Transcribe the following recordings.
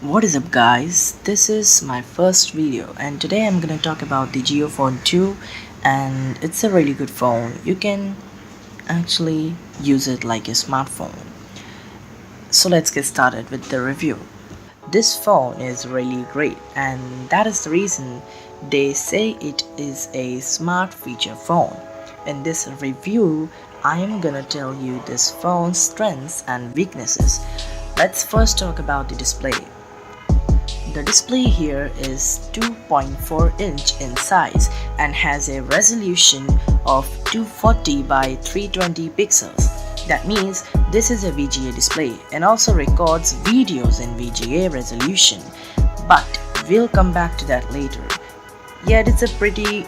What is up guys, this is my first video and today I'm gonna talk about the Jio Phone 2 and it's a really good phone. You can actually use it like a smartphone. So let's get started with the review. This phone is really great and that is the reason they say it is a smart feature phone. In this review, I am gonna tell you this phone's strengths and weaknesses. Let's first talk about the display. The display here is 2.4-inch in size and has a resolution of 240 by 320 pixels. That means this is a VGA display and also records videos in VGA resolution. But we'll come back to that later. Yet it's a pretty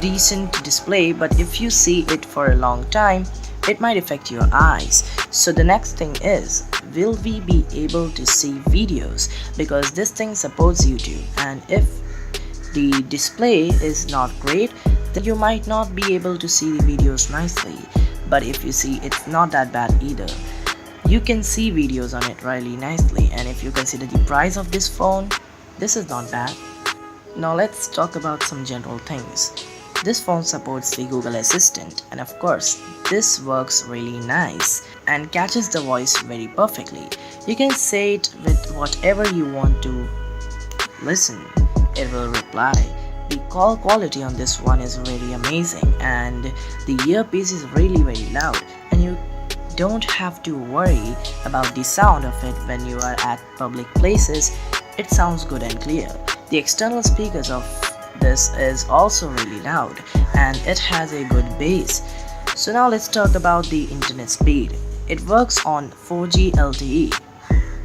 decent display, but if you see it for a long time, it might affect your eyes. So the next thing is, will we be able to see videos, because this thing supports YouTube, and if the display is not great, then you might not be able to see the videos nicely. But if you see, it's not that bad either. You can see videos on it really nicely, and if you consider the price of this phone, this is not bad. Now let's talk about some general things. This phone supports the Google Assistant, and of course this works really nice and catches the voice very perfectly. You can say it with whatever you want to listen, it will reply. The call quality on this one is really amazing and the earpiece is really very loud, and you don't have to worry about the sound of it when you are at public places. It sounds good and clear. The external speakers of this is also really loud and it has a good bass. So now let's talk about the internet speed. It works on 4G LTE.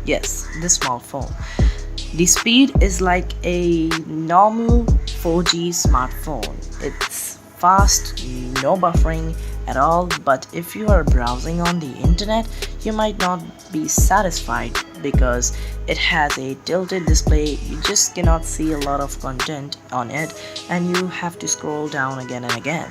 Yes, this small phone. The speed is like a normal 4G smartphone. It's fast, no buffering at all, but if you are browsing on the internet, you might not be satisfied because it has a tilted display. You just cannot see a lot of content on it and you have to scroll down again and again.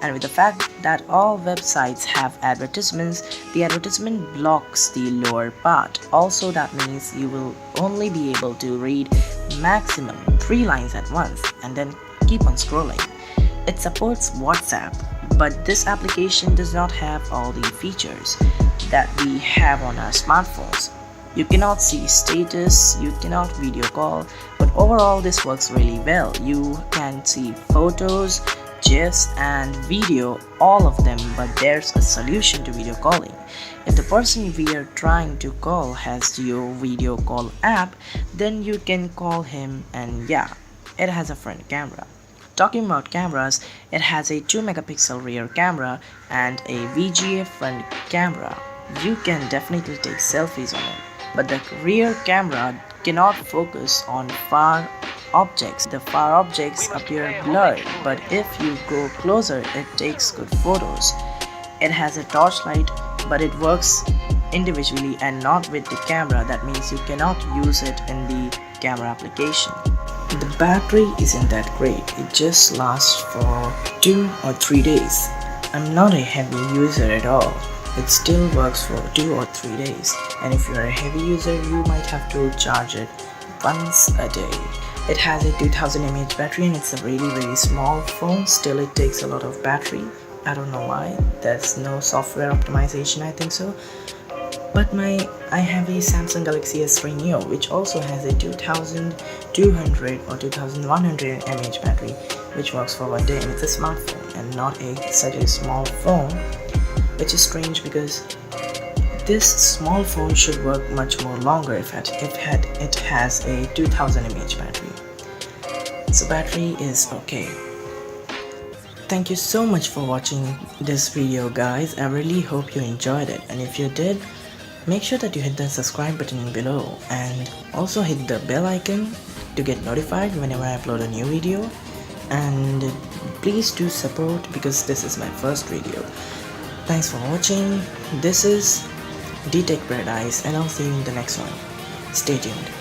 And with the fact that all websites have advertisements, the advertisement blocks the lower part. Also, that means you will only be able to read maximum 3 lines at once and then keep on scrolling. It supports WhatsApp, but this application does not have all the features that we have on our smartphones. You cannot see status, you cannot video call, but overall this works really well. You can see photos, GIFs and video, all of them, but there's a solution to video calling. If the person we are trying to call has your video call app, then you can call him, and yeah, it has a front camera. Talking about cameras, it has a 2 megapixel rear camera and a VGA front camera. You can definitely take selfies on it, but the rear camera cannot focus on far objects. The far objects appear blurred, but if you go closer, it takes good photos. It has a torchlight, but it works individually and not with the camera. That means you cannot use it in the camera application. The battery isn't that great, it just lasts for 2 or 3 days. I'm not a heavy user at all. It still works for 2 or 3 days, and if you're a heavy user, you might have to charge it once a day. It has a 2000 mAh battery and it's a really small phone. Still, it takes a lot of battery. I don't know why. There's no software optimization, I think so. But I have a Samsung Galaxy S3 Neo, which also has a 2200 or 2100 mAh battery, which works for 1 day, and it's a smartphone and not such a small phone, which is strange because this small phone should work much more longer if it has a 2000 mAh battery. So battery is okay. Thank you so much for watching this video guys. I really hope you enjoyed it, and if you did, make sure that you hit the subscribe button below and also hit the bell icon to get notified whenever I upload a new video. And please do support because this is my first video. Thanks for watching. This is D-Tech Paradise and I'll see you in the next one. Stay tuned.